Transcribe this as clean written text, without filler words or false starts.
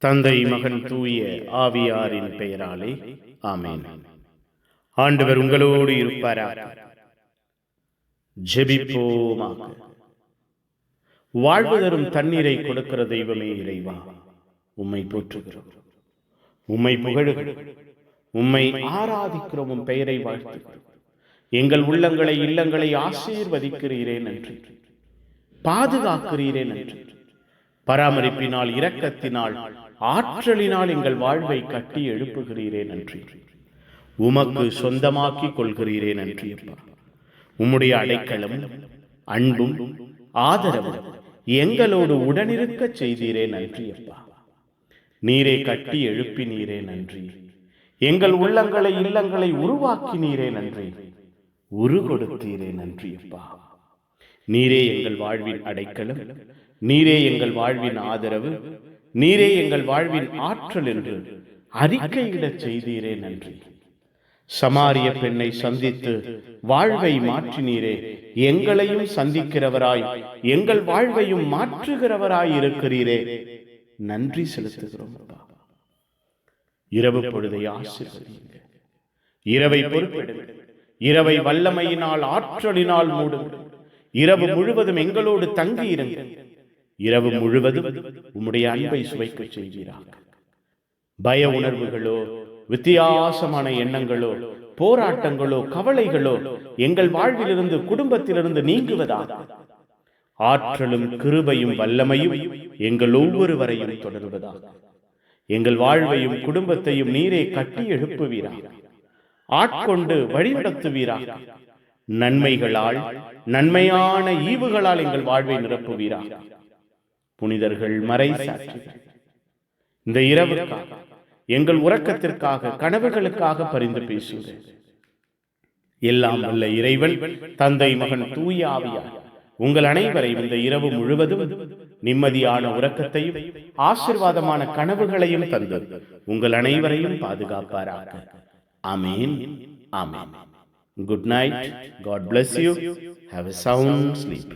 தந்தை, மகன், தூய ஆவியாரின் பெயராலே ஆமென். ஆண்டவர் உங்களோடு இருப்பாராக. ஜெபிப்போமாக. வாழ்வு தரும் தண்ணீரை கொடுக்கிற தெய்வமே இறைவா, உம்மை போற்றுகிறோம், உம்மை புகழுகிறோம், உம்மை ஆராதிக்கிறோம், உம் பெயரை வாழ்த்துகிறோம். எங்கள் உள்ளங்களை இல்லங்களை ஆசீர்வதிக்கிறீரே நன்றி, பாதுகாக்கிறீரே நன்றி. பராமரிப்பினால், இரக்கத்தினால், ஆற்றலினால் எங்கள் வாழ்வை கட்டி எழுப்புகிறீரே நன்றி. உமக்கு சொந்தமாக்கி கொள்கிறீரே நன்றி அப்பா. உம்முடைய அடைக்கலம், அன்பும் ஆதரவும் எங்களோடு உடனிருக்க செய்தீரே நன்றி அப்பா. நீரே கட்டி எழுப்பினீரே நன்றி. எங்கள் உள்ளங்களை இல்லங்களை உருவாக்கினீரே நன்றி. உரு கொடுத்தீரே நன்றி அப்பா. நீரே எங்கள் வாழ்வின் அடைக்கலம், நீரே எங்கள் வாழ்வின் ஆதரவு, நீரே எங்கள் வாழ்வின் ஆற்றல் என்று அறிக்கையிடச் செய்தீரே நன்றி. சமாரிய பெண்ணை சந்தித்து வாழ்வை மாற்றினீரே, எங்களையும் சந்திக்கிறவராய் எங்கள் வாழ்வையும் மாற்றுகிறவராய் இருக்கிறீரே, நன்றி செலுத்துகிறோம். இரவு பொழுதை ஆசீர்வதியுங்க, இரவை பொறுப்பெடுங்க, இரவை வல்லமையினால் ஆற்றலினால் மூடுங்க. இரவு முழுவதும் எங்களோடு தங்கி இருங்க. இரவு முழுவதும் உம்முடைய அன்பை சுவைக்க செய்வீராக. பய உணர்வுகளோ, வித்தியாசமான எண்ணங்களோ, போராட்டங்களோ, கவலைகளோ எங்கள் வாழ்விலிருந்து, குடும்பத்திலிருந்து நீங்குவதாக. ஆற்றலும் கிருபையும் வல்லமையும் எங்கள் ஒவ்வொருவரையும் தொடர்வதாக. எங்கள் வாழ்வையும் குடும்பத்தையும் நீரே கட்டி எழுப்புவீராக, ஆட்கொண்டு வழிநடத்துவீராக. நன்மைகளால், நன்மையான ஈவுகளால் எங்கள் வாழ்வை நிரப்புவீராக. புனிதர்கள், மறை சாட்சிகள், இந்த இரவுக்காக, எங்கள் உறக்கத்திற்காக, கனவுகளுக்காக பரிந்து பேசுங்க. எல்லாம் வல்ல இறைவன், தந்தை, மகன், தூய ஆவியார் உங்கள் அனைவரையும் இந்த இரவு முழுவதும் நிம்மதியான உறக்கத்தையும் ஆசீர்வாதமான கனவுகளையும் தந்து உங்கள் அனைவரையும் பாதுகாப்பாராக. Amen. Amen. Good night. God bless you. Have a sound sleep.